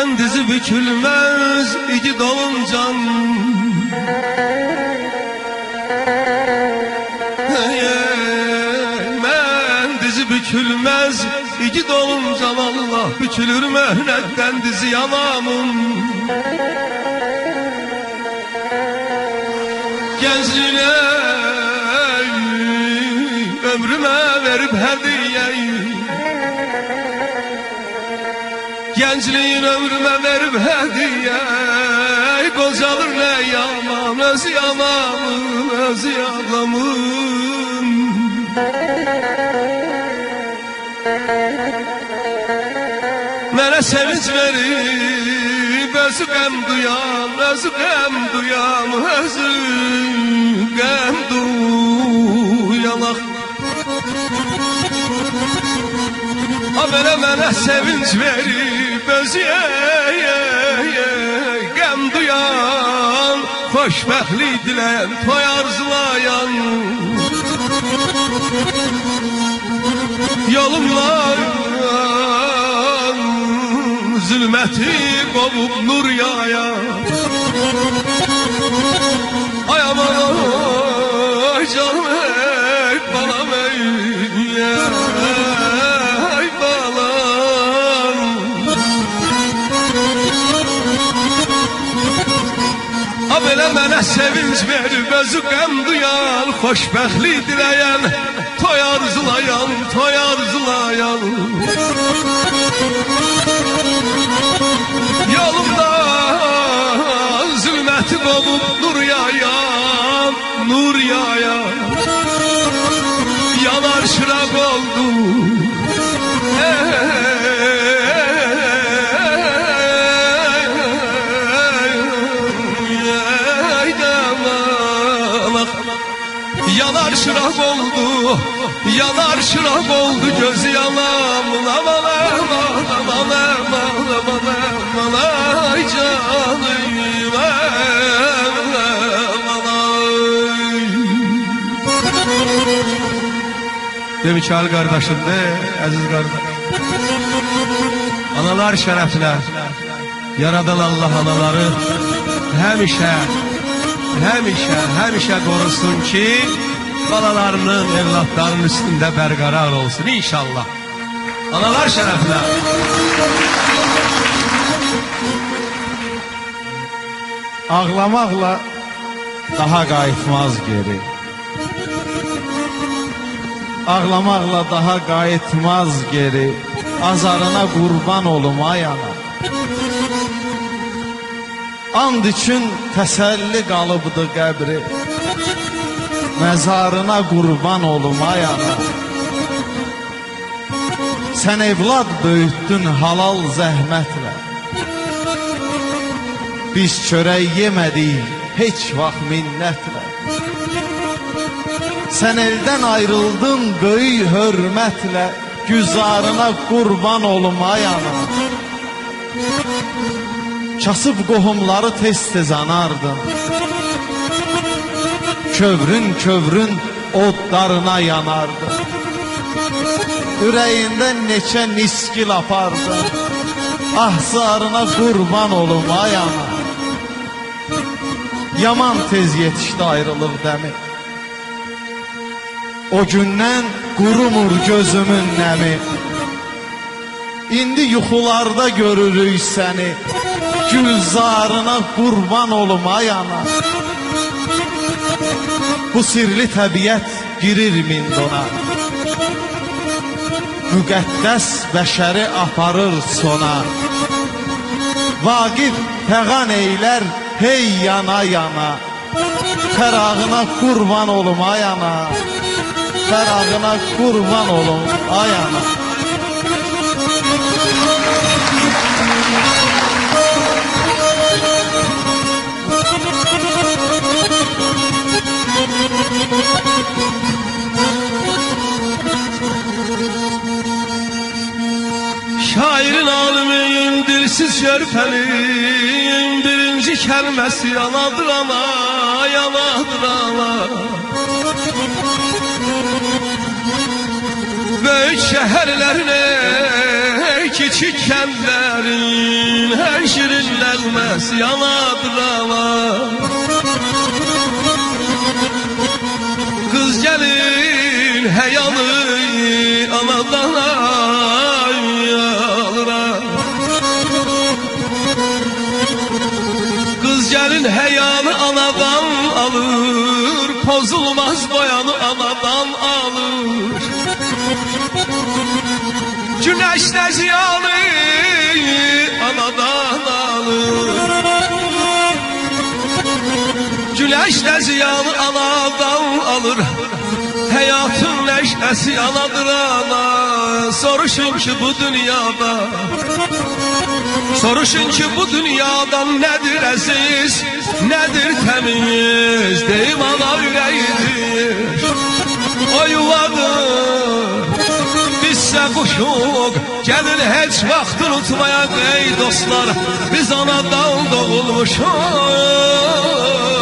Ben dizi bükülmez iki doluncan, ben dizi bükülmez iki doluncan, Allah bükülür mehnetten dizi yanamın. Gençliğine ömrüme verip hediyeyi, gençliğin ömrüme verip hediye, kocalır ne yaman öz yamanın öz yalanın. Mənə sevinç verib özü qəm duyan, özü qəm duyan, özü qəm duyanak. Mənə sevinç verib özü qəm duyan, xoşbəxtlik diləyən, toy arzulayan, yolumdan zülməti qovub nur yaya. Ay aman ay canım ey balam ey, ay balam. Belə mənə sevinç verib özü qəm duyan, xoşbəxtlik diləyən, toy arzulayan, toy arzulayan. Yolumda zülməti qovub nur yayan, nur yayan. Yanar şıraq oldu yanar şıraq oldu, yanar şıraq oldu gözü yanamın. Aman aman aman aman aman aman ay canım aman ay. Demikal kardeşim de, aziz kardeş, analar şerefine yaradan Allah anaları həmişə qorusun ki, balalarının, evlatlarının üstündə bərqərar olsun inşallah. Analar şərəfinə. Ağlamaqla daha qayıtmaz geri, ağlamaqla daha qayıtmaz geri, azarına qurban olum ay ana. And üçün təsəlli qalıbdı qəbri, məzarına qurban olum ay ana. Sən evlad böyütdün halal zəhmətlə, biz çörək yemədik heç vaxt minnətlə. Sən eldən ayrıldın böyük hörmətlə, güzarına qurban olum ay ana. Kasıb qohumları tez-tez anardın, kövrün odlarına yanardın. Ürəyindən neçə niskil apardın, ahsarına qurban olum ay ana. Yaman tez yetişdi ayrılıq dəmi, o gündən qurumur gözümün nəmi. İndi yuxularda görürük səni, gülzarına qurban olum ay ana. Bu sirli təbiət girir mindona, müqəddəs bəşəri aparır sona. Vaqif təğan eylər hey yana yana, fərağına qurban olum ay ana, fərağına qurban olum ay ana. Şairin alimin dilsiz şerpenin birinci kelmesi yanadır ana, yanadır ana. Büyük şehirlerine küçük kəndlərin hər şirin nəğməsi yanadır ama Qız gəlin həyalı anadan alır Qız gəlin həyanı anadan alır Pozulmaz boyanı anadan alır Güneş də ziyanı anadan alır Güneş də ziyanı anadan alır Həyatın nəşəsi anadır ana Soruşun ki bu dünyada Soruşun ki bu dünyadan nədir əziz Nədir təmiz Deyim ana ürəyidir O yuvadır Bizsə quşuq Gəlin heç vaxt unutmayaq ey dostlar Biz anadan doğulmuşuq